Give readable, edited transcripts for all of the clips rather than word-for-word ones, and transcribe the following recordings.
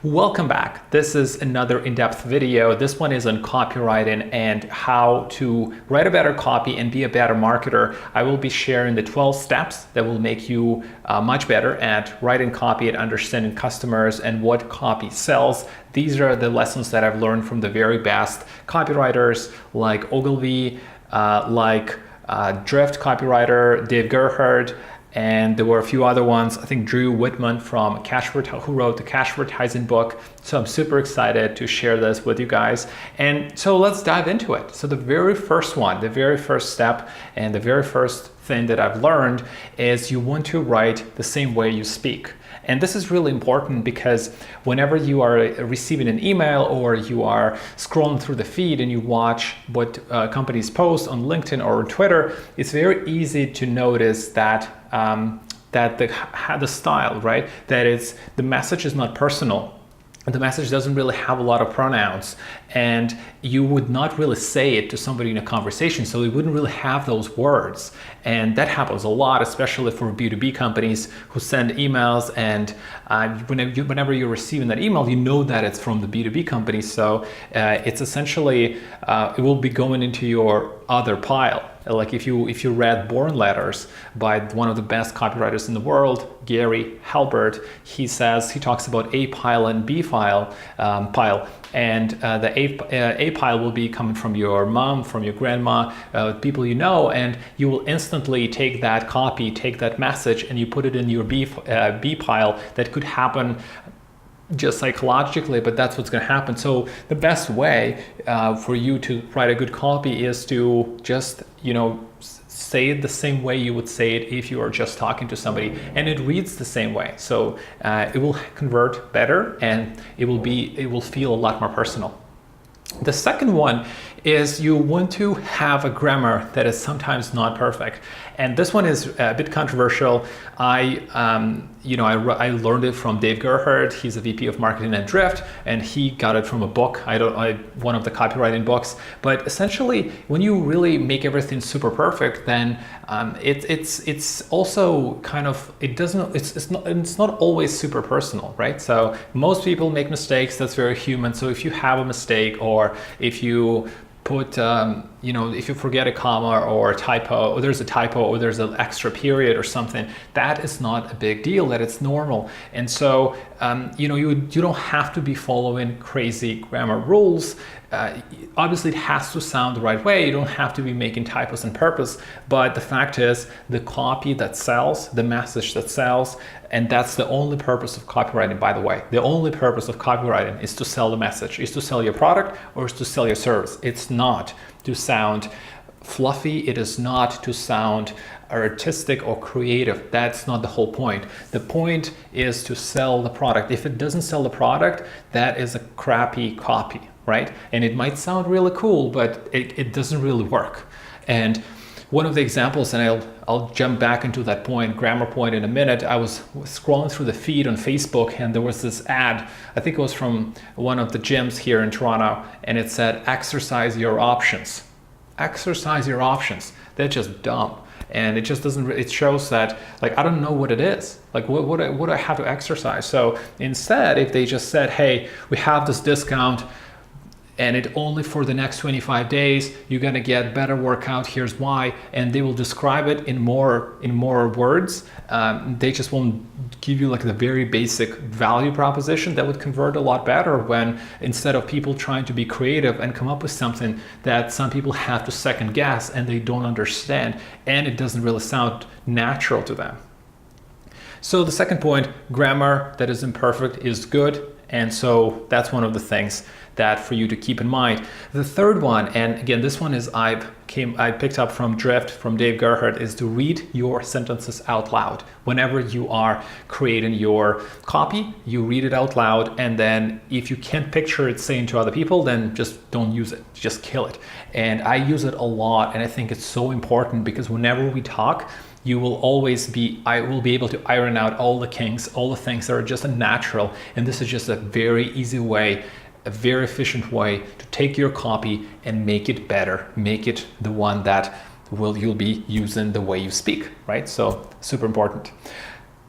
Welcome back. This is another in-depth video. This one is on copywriting and how to write a better copy and be a better marketer. I will be sharing the 12 steps that will make you much better at writing copy, at understanding customers and what copy sells. These are the lessons that I've learned from the very best copywriters like Ogilvy, Drift copywriter, Dave Gerhardt, and there were a few other ones. I think Drew Whitman from who wrote the Cashvertising book. So I'm super excited to share this with you guys. And so let's dive into it. So the very first one, the very first step, and the very first thing that I've learned is you want to write the same way you speak. And this is really important because whenever you are receiving an email or you are scrolling through the feed and you watch what companies post on LinkedIn or Twitter, it's very easy to notice that the style, right? That the message is not personal. The message doesn't really have a lot of pronouns, and you would not really say it to somebody in a conversation, so you wouldn't really have those words. And that happens a lot, especially for B2B companies who send emails, and whenever you're receiving that email, you know that it's from the B2B company, so it's essentially, it will be going into your other pile. Like if you read Born Letters by one of the best copywriters in the world, Gary Halbert, he talks about A pile and B pile, and the A pile will be coming from your mom, from your grandma, people you know, and you will instantly take that copy, take that message, and you put it in your B pile. That could happen just psychologically, but that's what's going to happen. So the best way for you to write a good copy is to just, say it the same way you would say it if you are just talking to somebody, and it reads the same way. So it will convert better, and it will feel a lot more personal. The second one is you want to have a grammar that is sometimes not perfect. And this one is a bit controversial. I learned it from Dave Gerhardt. He's a VP of marketing at Drift, and he got it from a book. One of the copywriting books. But essentially, when you really make everything super perfect, then it's also kind of, it's not always super personal, right? So most people make mistakes. That's very human. So if you have a mistake, or if you put, if you forget a comma or a typo, or there's a typo, or there's an extra period or something, that is not a big deal, that it's normal. And so, you don't have to be following crazy grammar rules. Obviously it has to sound the right way. You don't have to be making typos on purpose, but the fact is the copy that sells, the message that sells, and that's the only purpose of copywriting, by the way. The only purpose of copywriting is to sell the message, is to sell your product or is to sell your service. It's not to sound fluffy. It is not to sound artistic or creative. That's not the whole point. The point is to sell the product. If it doesn't sell the product, that is a crappy copy, right? And it might sound really cool, but it doesn't really work. And one of the examples, and I'll jump back into that grammar point in a minute. I was scrolling through the feed on Facebook, and there was this ad. I think it was from one of the gyms here in Toronto, and it said, "Exercise your options." Exercise your options. That's just dumb. And it just doesn't, it shows that, I don't know what it is. What do I have to exercise? So instead, if they just said, hey, we have this discount, and it only for the next 25 days, you're gonna get better workout, here's why, and they will describe it in more words. They just won't give you the very basic value proposition that would convert a lot better, when instead of people trying to be creative and come up with something that some people have to second guess and they don't understand, and it doesn't really sound natural to them. So the second point, grammar that is imperfect is good. And so that's one of the things that for you to keep in mind. The third one, and again, this one is I picked up from Drift, from Dave Gerhardt, is to read your sentences out loud. Whenever you are creating your copy, you read it out loud, and then if you can't picture it saying to other people, then just don't use it, just kill it. And I use it a lot, and I think it's so important because whenever we talk, I will be able to iron out all the kinks, all the things that are just natural. And this is just a very easy way, a very efficient way to take your copy and make it better, make it the one that you'll be using the way you speak, right? So super important.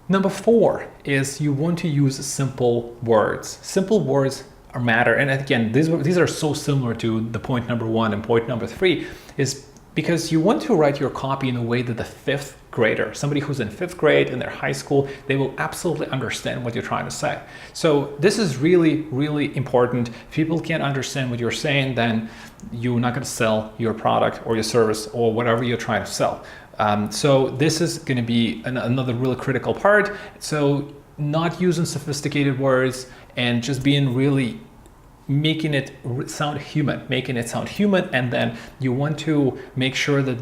Number 4 is you want to use simple words. Simple words matter. And again, these are so similar to the point number 1 and point number 3, is because you want to write your copy in a way that the 5th grader, somebody who's in 5th grade in their high school, they will absolutely understand what you're trying to say. So this is really, really important. If people can't understand what you're saying, then you're not going to sell your product or your service or whatever you're trying to sell. So this is going to be another really critical part. So not using sophisticated words and just being really making it sound human, and then you want to make sure that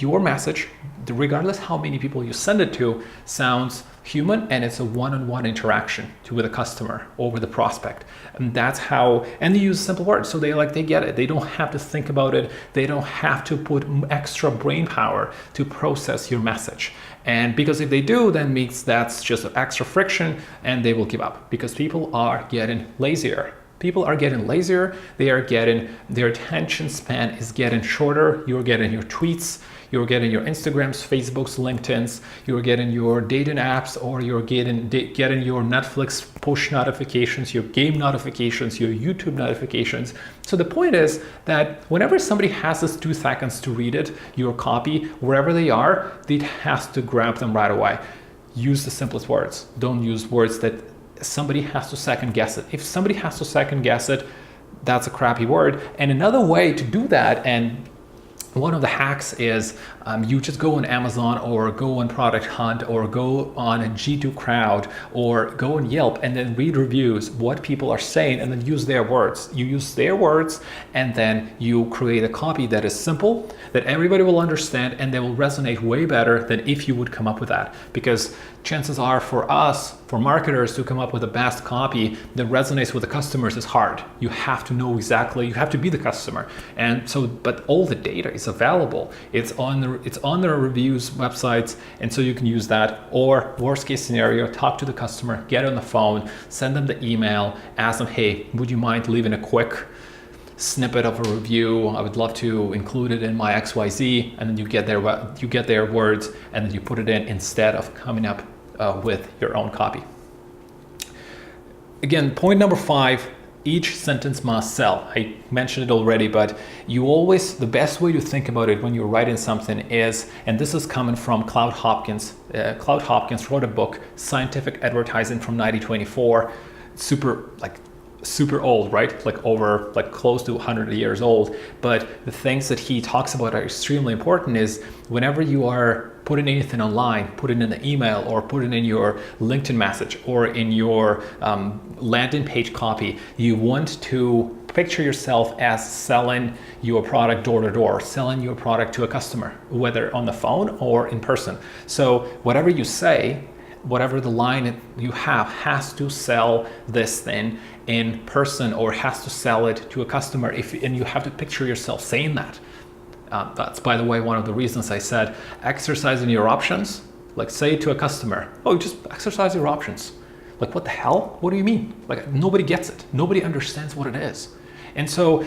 your message, regardless how many people you send it to, sounds human, and it's a one-on-one interaction with a customer or with a prospect. And that's how, and you use simple words, so they get it. They don't have to think about it. They don't have to put extra brain power to process your message. And because if they do, then means that's just extra friction, and they will give up because people are getting lazier. Their attention span is getting shorter. You're getting your tweets, you're getting your Instagrams, Facebooks, LinkedIn's, you're getting your dating apps, or you're getting your Netflix push notifications, your game notifications, your YouTube notifications. So the point is that whenever somebody has this 2 seconds to read it, your copy, wherever they are, it has to grab them right away. Use the simplest words. Don't use words that somebody has to second guess it. If somebody has to second guess it, that's a crappy word. And another way to do that, and one of the hacks is you just go on Amazon or go on Product Hunt or go on a G2 Crowd or go on Yelp and then read reviews, what people are saying, and then use their words. You use their words and then you create a copy that is simple, that everybody will understand, and they will resonate way better than if you would come up with that. Because chances are for us, for marketers, to come up with the best copy that resonates with the customers is hard. You have to know exactly, you have to be the customer. And so, but all the data is available. It's on the reviews websites, and so you can use that. Or worst case scenario, talk to the customer, get on the phone, send them the email, ask them, hey, would you mind leaving a quick snippet of a review? I would love to include it in my XYZ, and then you get their words, and then you put it in instead of coming up with your own copy. Again, point number 5, each sentence must sell. I mentioned it already, but the best way to think about it when you're writing something is, and this is coming from Cloud Hopkins. Cloud Hopkins wrote a book, Scientific Advertising, from 1924. Super old, right? Close to 100 years old. But the things that he talks about are extremely important. Is whenever you are putting anything online, put it in the email or put it in your LinkedIn message or in your landing page copy, you want to picture yourself as selling your product door to door, selling your product to a customer, whether on the phone or in person. So whatever you say, whatever the line you have, has to sell this thing in person or has to sell it to a customer, and you have to picture yourself saying that. That's, by the way, one of the reasons I said exercising your options. Say it to a customer, oh, just exercise your options. What the hell? What do you mean? Nobody gets it. Nobody understands what it is. And so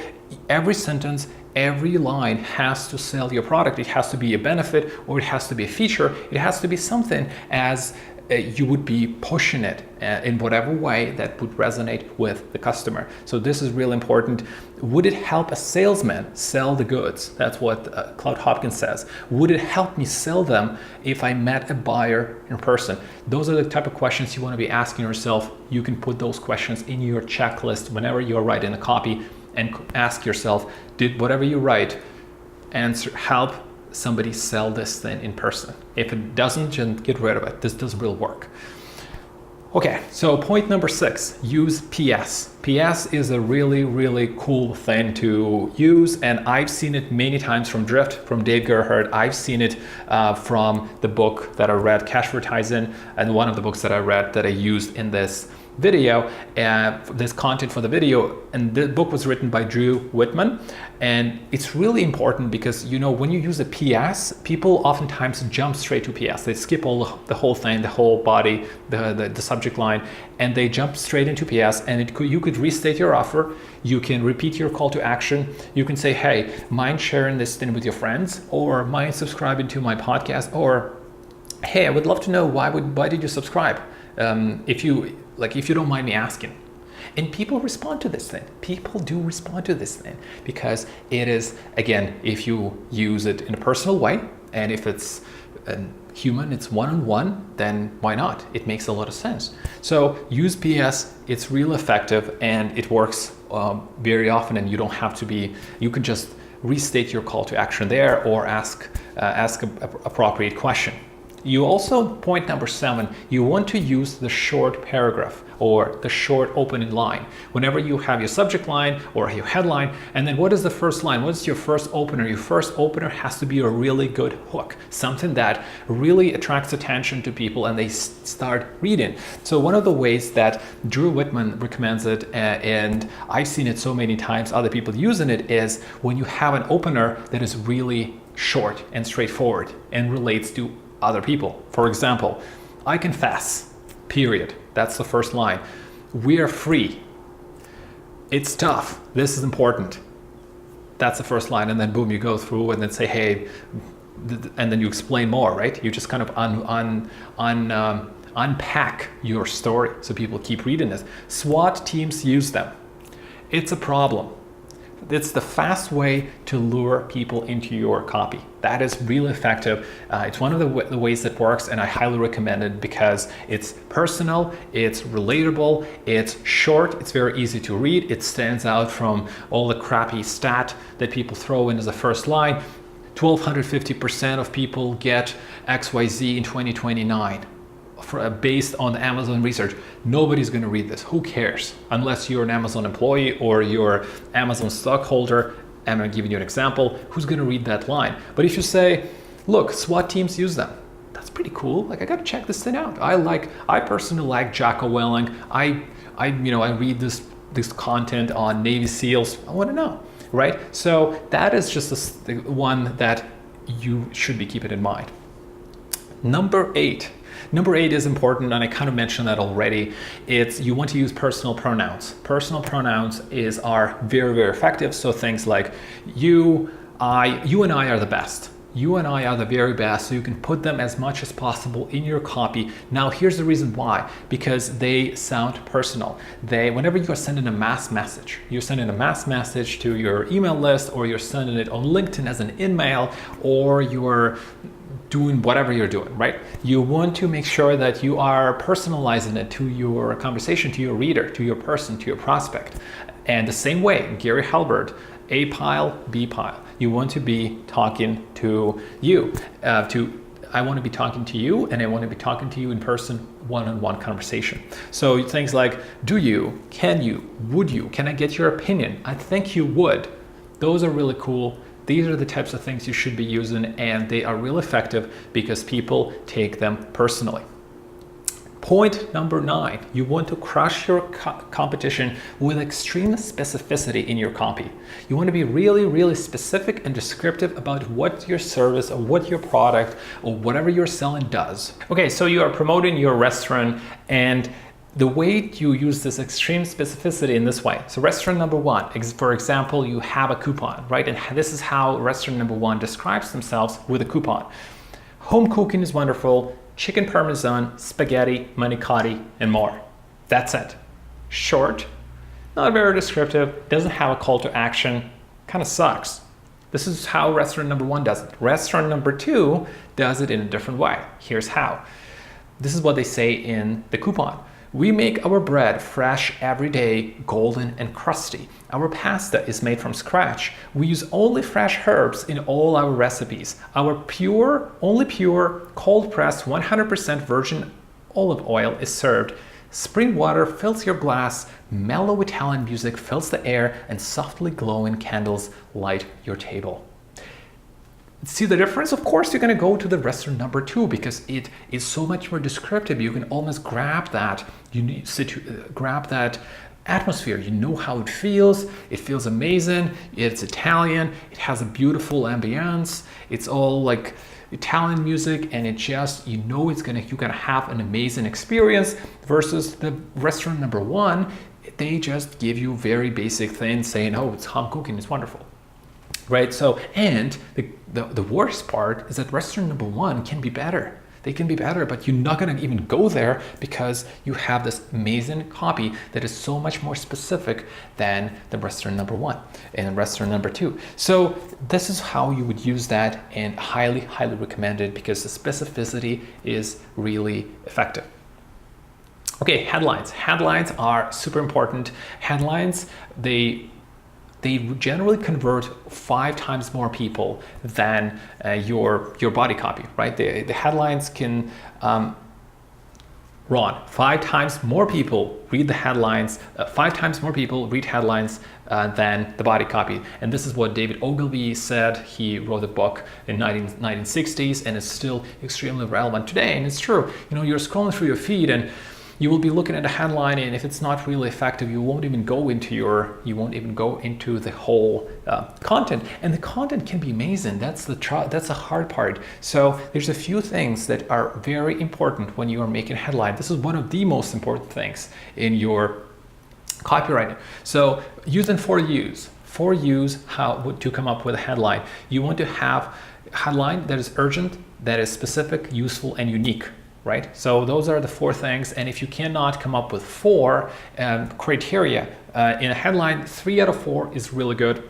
every sentence, every line has to sell your product. It has to be a benefit, or it has to be a feature. It has to be something as you would be pushing it in whatever way that would resonate with the customer. So this is really important. Would it help a salesman sell the goods? That's what Cloud Hopkins says. Would it help me sell them if I met a buyer in person? Those are the type of questions you want to be asking yourself. You can put those questions in your checklist whenever you're writing a copy and ask yourself, did whatever you write help somebody sell this thing in person? If it doesn't, then get rid of it. This doesn't really work. Okay, so point number 6, use PS. PS is a really, really cool thing to use, and I've seen it many times from Drift, from Dave Gerhardt. I've seen it from the book that I read, Copywriting, and one of the books that I read that I used in this video, this content for the video. And the book was written by Drew Whitman, and it's really important because when you use a PS, people oftentimes jump straight to PS. They skip the whole thing, the whole body, the subject line, and they jump straight into PS. And you could restate your offer, you can repeat your call to action, you can say, hey, mind sharing this thing with your friends, or mind subscribing to my podcast, or hey, I would love to know why did you subscribe? If you don't mind me asking. And people respond to this thing. People do respond to this thing because it is, again, if you use it in a personal way, and if it's human, it's one-on-one, then why not? It makes a lot of sense. So use PS, it's real effective and it works very often, and you don't have to be, you can just restate your call to action there or ask an appropriate question. You also, point number 7, you want to use the short paragraph or the short opening line. Whenever you have your subject line or your headline, and then what is the first line? What's your first opener? Your first opener has to be a really good hook, something that really attracts attention to people and they start reading. So one of the ways that Drew Whitman recommends it, and I've seen it so many times, other people using it, is when you have an opener that is really short and straightforward and relates to other people. For example, I confess, period. That's the first line. We are free. It's tough. This is important. That's the first line. And then boom, you go through and then say, hey, and then you explain more, right? You just kind of unpack your story so people keep reading this. SWAT teams use them. It's a problem. It's the fast way to lure people into your copy. That is really effective. It's one of the ways that works, and I highly recommend it because it's personal, it's relatable, it's short, it's very easy to read, it stands out from all the crappy stat that people throw in as a first line. 1,250% of people get XYZ in 2029. Based on Amazon research. Nobody's going to read this. Who cares? Unless you're an Amazon employee or you're Amazon stockholder. I'm giving you an example. Who's going to read that line? But if you say, look, SWAT teams use them. That's pretty cool. Like, I got to check this thing out. I personally like Jocko Willink. I read this content on Navy SEALs. I want to know, right? So that is just the one that you should be keeping in mind. Number 8 is important, and I kind of mentioned that already. It's you want to use personal pronouns. Personal pronouns are very, very effective. So things like you and I are the best. You and I are the very best, so you can put them as much as possible in your copy. Now, here's the reason why, because they sound personal. Whenever you are sending a mass message, you're sending a mass message to your email list, or you're sending it on LinkedIn as an email, or you're doing whatever you're doing, right? You want to make sure that you are personalizing it to your conversation, to your reader, to your person, to your prospect. And the same way, Gary Halbert, A pile, B pile. You want to be talking to you. I want to be talking to you, and I want to be talking to you in person, one-on-one conversation. So things like, do you, can you, would you, can I get your opinion? I think you would. Those are really cool. These are the types of things you should be using, and they are real effective because people take them personally. Point number 9, you want to crush your competition with extreme specificity in your copy. You want to be really, really specific and descriptive about what your service or what your product or whatever you're selling does. Okay, so you are promoting your restaurant, and the way you use this extreme specificity in this way. So restaurant number 1, for example, you have a coupon, right? And this is how restaurant number 1 describes themselves with a coupon. Home cooking is wonderful, chicken parmesan, spaghetti, manicotti, and more. That's it. Short, not very descriptive, doesn't have a call to action, kind of sucks. This is how restaurant number 1 does it. Restaurant number 2 does it in a different way. Here's how. This is what they say in the coupon. We make our bread fresh every day, golden and crusty. Our pasta is made from scratch. We use only fresh herbs in all our recipes. Our only pure, cold-pressed, 100% virgin olive oil is served. Spring water fills your glass, mellow Italian music fills the air, and softly glowing candles light your table. See the difference? Of course, you're going to go to the restaurant number 2 because it is so much more descriptive. You can almost grab that. Grab that atmosphere. You know how it feels. It feels amazing. It's Italian. It has a beautiful ambience. It's all like Italian music, and it just, you're gonna have an amazing experience. Versus the restaurant number 1, they just give you very basic things saying, oh, it's home cooking, it's wonderful. Right? So, and the worst part is that restaurant number 1 can be better. They can be better, but you're not going to even go there because you have this amazing copy that is so much more specific than the restaurant number 1 and restaurant number 2. So this is how you would use that, and highly, highly recommended because the specificity is really effective. Okay, headlines. Headlines are super important. Headlines, they generally convert 5 times more people than your body copy, right? The headlines can run 5 times more people read the headlines, 5 times more people read headlines than the body copy. And this is what David Ogilvy said. He wrote a book in 1960s, and it's still extremely relevant today. And it's true. You know, you're scrolling through your feed and you will be looking at a headline, and if it's not really effective, you won't even go into the whole content. And the content can be amazing. That's the hard part. So there's a few things that are very important when you are making a headline. This is one of the most important things in your copywriting. So using 4 U's. 4 U's to come up with a headline. You want to have a headline that is urgent, that is specific, useful, and unique. Right? So those are the 4 things. And if you cannot come up with 4 criteria in a headline, 3 out of 4 is really good.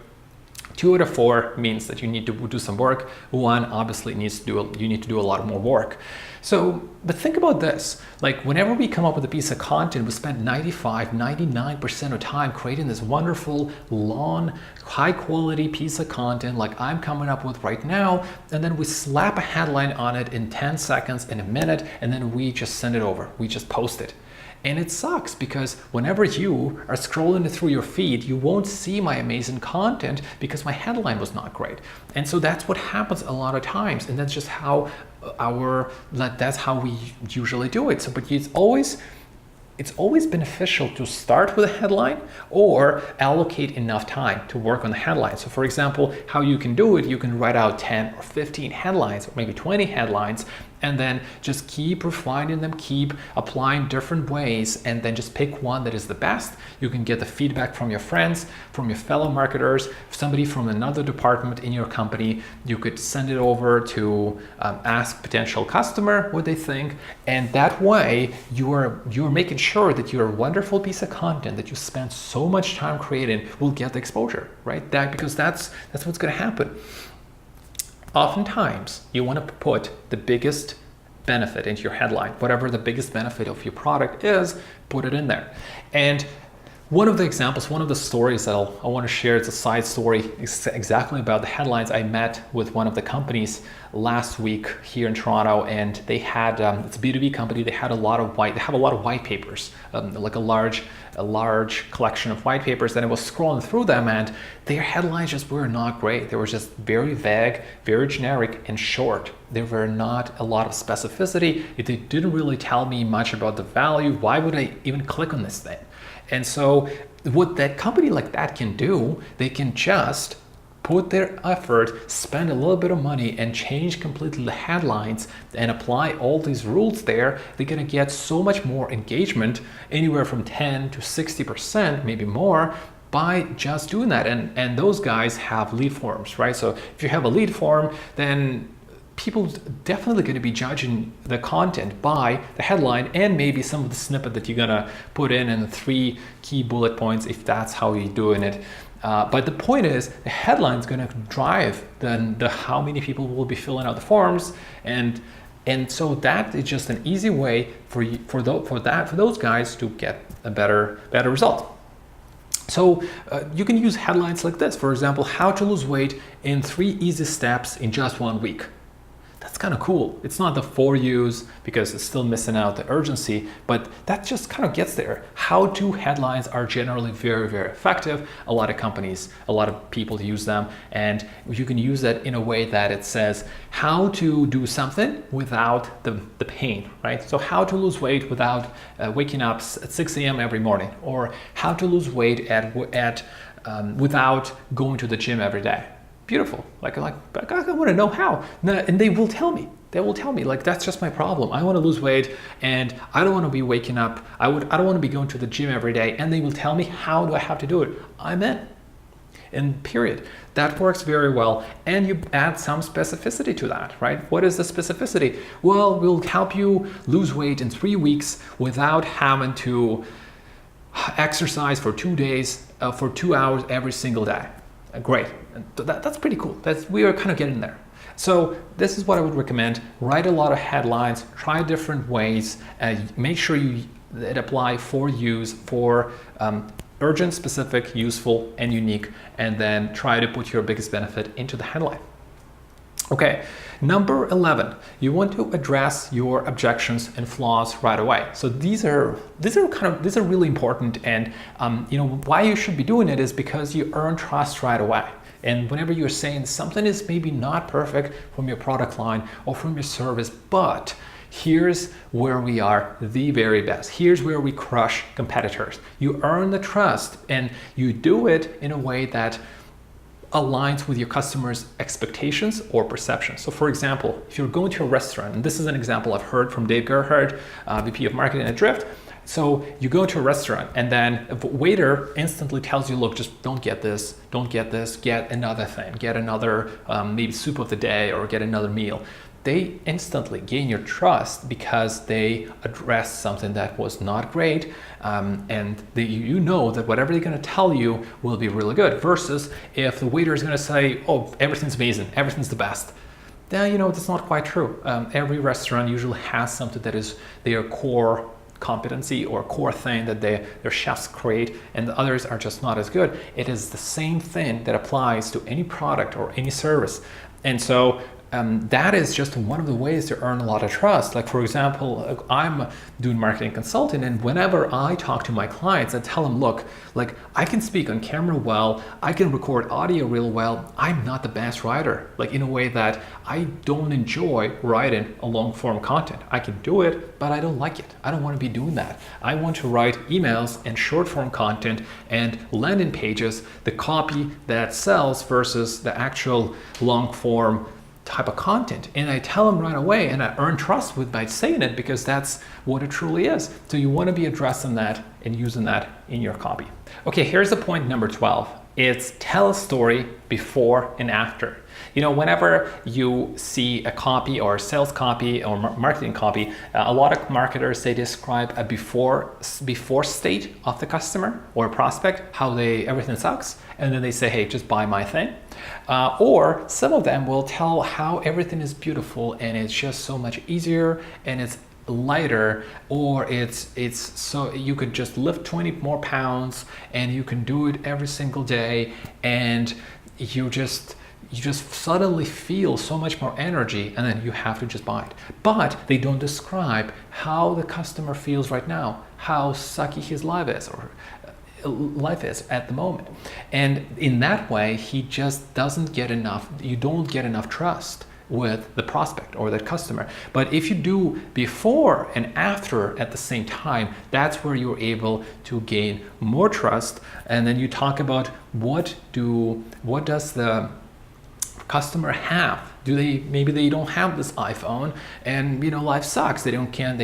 2 out of 4 means that you need to do some work. 1 obviously you need to do a lot more work. So, but think about this, like whenever we come up with a piece of content, we spend 99% of time creating this wonderful, long, high quality piece of content like I'm coming up with right now, and then we slap a headline on it in 10 seconds, in a minute, and then we just send it over, we just post it. And it sucks because whenever you are scrolling through your feed, you won't see my amazing content because my headline was not great. And so that's what happens a lot of times. And that's just how that's how we usually do it. So, but it's always beneficial to start with a headline or allocate enough time to work on the headline. So for example, how you can do it, you can write out 10 or 15 headlines or maybe 20 headlines, and then just keep refining them, keep applying different ways, and then just pick one that is the best. You can get the feedback from your friends, from your fellow marketers, somebody from another department in your company. You could send it over to ask potential customer what they think, and that way you're making sure that your wonderful piece of content that you spend so much time creating will get the exposure, right? Because that's what's going to happen. Oftentimes, you want to put the biggest benefit into your headline. Whatever the biggest benefit of your product is, put it in there. And one of the examples, one of the stories that I want to share, it's a side story exactly about the headlines. I met with one of the companies last week here in Toronto, and they had it's a B2B company. They have a lot of white papers, like a large collection of white papers. And I was scrolling through them, and their headlines just were not great. They were just very vague, very generic, and short. There were not a lot of specificity. They didn't really tell me much about the value. Why would I even click on this thing? And so what that company like that can do, they can just put their effort, spend a little bit of money, and change completely the headlines and apply all these rules there. They're gonna get so much more engagement, anywhere from 10 to 60%, maybe more, by just doing that. And those guys have lead forms, right? So if you have a lead form, then people definitely going to be judging the content by the headline and maybe some of the snippet that you're going to put in and the 3 key bullet points if that's how you're doing it. But the point is, the headline is going to drive the how many people will be filling out the forms, and so that is just an easy way for those guys to get a better result. So you can use headlines like this. For example, how to lose weight in 3 easy steps in just 1 week. That's kind of cool. It's not the 4 U's because it's still missing out the urgency, but that just kind of gets there. How-to headlines are generally very, very effective. A lot of companies, a lot of people use them, and you can use that in a way that it says how to do something without the pain, right? So how to lose weight without waking up at 6 a.m. every morning, or how to lose weight without going to the gym every day. Beautiful. Like I want to know how. And they will tell me. Like, that's just my problem. I want to lose weight, and I don't want to be waking up. I don't want to be going to the gym every day. And they will tell me, how do I have to do it? I'm in. And period. That works very well. And you add some specificity to that, right? What is the specificity? Well, we'll help you lose weight in 3 weeks without having to exercise for 2 days, for 2 hours every single day. Great. That's pretty cool. We are kind of getting there. So this is what I would recommend. Write a lot of headlines, try different ways, make sure it apply for use, for urgent, specific, useful, and unique, and then try to put your biggest benefit into the headline. Okay, number 11, you want to address your objections and flaws right away. So these are really important, and why you should be doing it is because you earn trust right away. And whenever you're saying something is maybe not perfect from your product line or from your service, but here's where we are the very best. Here's where we crush competitors. You earn the trust, and you do it in a way that aligns with your customers' expectations or perceptions. So for example, if you're going to a restaurant, and this is an example I've heard from Dave Gerhardt, VP of Marketing at Drift. So you go to a restaurant, and then the waiter instantly tells you, look, just don't get this, get another thing, get another maybe soup of the day, or get another meal. They instantly gain your trust because they addressed something that was not great, and you know that whatever they're going to tell you will be really good, versus if the waiter is going to say, oh, everything's amazing, everything's the best. Then that's not quite true. Every restaurant usually has something that is their core competency or core thing that their chefs create, and the others are just not as good. It is the same thing that applies to any product or any service. And so that is just one of the ways to earn a lot of trust. Like, for example, I'm doing marketing consulting, and whenever I talk to my clients, I tell them, look, like, I can speak on camera well, I can record audio real well. I'm not the best writer, like in a way that I don't enjoy writing a long form content. I can do it, but I don't like it. I don't want to be doing that. I want to write emails and short form content and landing pages, the copy that sells versus the actual long form type of content. And I tell them right away, and I earn trust by saying it, because that's what it truly is. So you want to be addressing that and using that in your copy. Okay, here's the point number 12. It's tell a story before and after. Whenever you see a copy or sales copy or marketing copy, a lot of marketers, they describe a before state of the customer or prospect, how everything sucks, and then they say, hey, just buy my thing. Or some of them will tell how everything is beautiful and it's just so much easier and it's lighter, or it's so you could just lift 20 more pounds and you can do it every single day, and you just suddenly feel so much more energy, and then you have to just buy it. But they don't describe how the customer feels right now, how sucky his life is at the moment. And in that way, he just doesn't get enough, you don't get enough trust with the prospect or the customer. But if you do before and after at the same time, that's where you're able to gain more trust. And then you talk about what does the customer have? Maybe they don't have this iPhone, and life sucks. They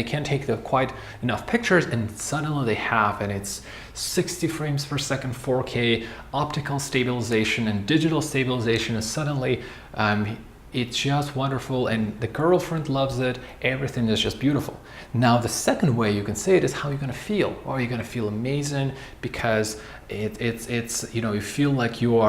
can't take quite enough pictures, and suddenly they have, and it's 60 frames per second, 4K, optical stabilization and digital stabilization, and suddenly it's just wonderful, and the girlfriend loves it. Everything is just beautiful. Now, the second way you can say it is how you're going to feel. Or you're going to feel amazing because it's you feel like you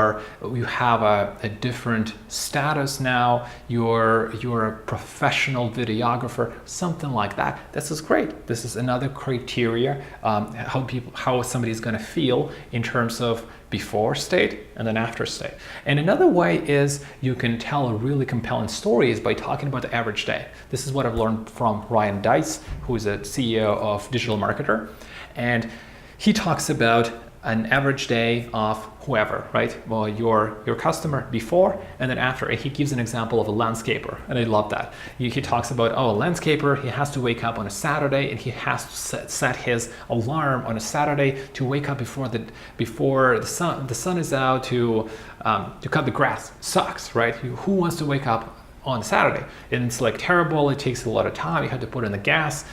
have a different status now. You're a professional videographer, something like that. This is great. This is another criteria how somebody's going to feel in terms of before state and then after state. And another way is you can tell a really compelling story is by talking about the average day. This is what I've learned from Ryan Deiss, who is a CEO of Digital Marketer. And he talks about an average day of whoever, right? Well, your customer before and then after. And he gives an example of a landscaper, and I love that. He talks about, a landscaper, he has to wake up on a Saturday, and he has to set his alarm on a Saturday to wake up before the sun is out to cut the grass. Sucks, right? Who wants to wake up on Saturday? And it's like terrible. It takes a lot of time. You have to put in the gas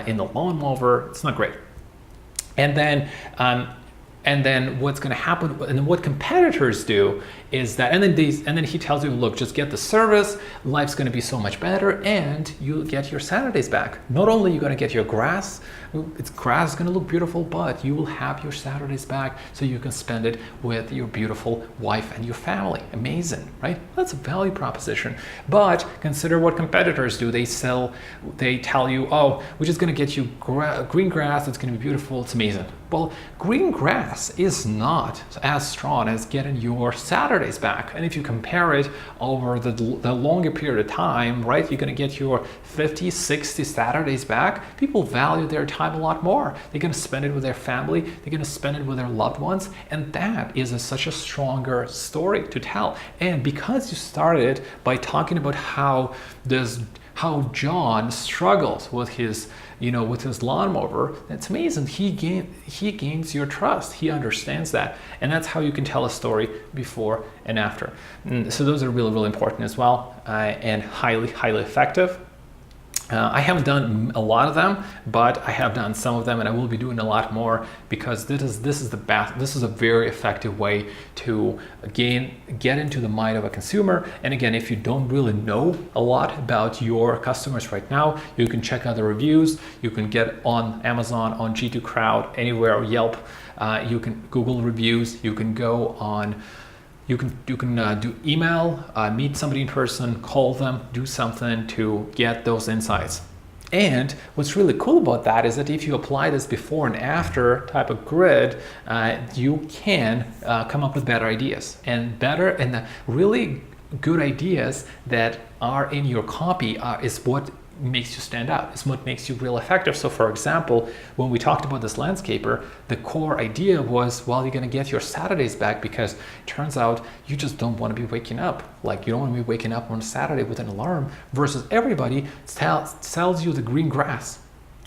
in the lawnmower. It's not great. And then And then what's going to happen, and then what competitors do is that, and then he tells you, look, just get the service, life's going to be so much better, and you'll get your Saturdays back. Not only are you going to get your grass is going to look beautiful, but you will have your Saturdays back so you can spend it with your beautiful wife and your family. Amazing, right? That's a value proposition. But consider what competitors do. They tell you, oh, we're just going to get you green grass, it's going to be beautiful, it's amazing. Well, green grass is not as strong as getting your Saturdays back. And if you compare it over the longer period of time, right, you're going to get your 50, 60 Saturdays back. People value their time a lot more. They're going to spend it with their family. They're going to spend it with their loved ones. And that is such a stronger story to tell. And because you started by talking about how John struggles with his lawnmower, that's amazing. He gains your trust. He understands that. And that's how you can tell a story before and after. So those are really, really important as well, and highly, highly effective. I haven't done a lot of them, but I have done some of them, and I will be doing a lot more, because this is a very effective way to get into the mind of a consumer. And again, if you don't really know a lot about your customers right now, you can check out the reviews. You can get on Amazon, on G2 Crowd, anywhere, or Yelp. You can Google reviews. You can go on. You can do email, meet somebody in person, call them, do something to get those insights. And what's really cool about that is that if you apply this before and after type of grid, you can come up with better ideas, and really good ideas that are in your copy is what makes you stand out. It's what makes you real effective. So for example, when we talked about this landscaper, the core idea was, well, you're going to get your Saturdays back, because it turns out you just don't want to be waking up. Like, you don't want to be waking up on Saturday with an alarm, versus everybody sells you the green grass,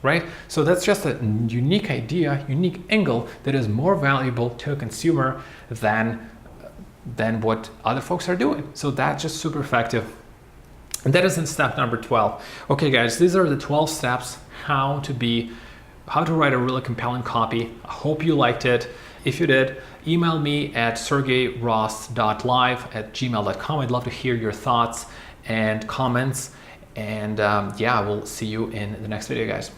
right? So that's just a unique idea, unique angle that is more valuable to a consumer than what other folks are doing. So that's just super effective. And that is in step number 12. Okay, guys, these are the 12 steps how to write a really compelling copy. I hope you liked it. If you did, email me at sergeyross.live@gmail.com. I'd love to hear your thoughts and comments. And we'll see you in the next video, guys.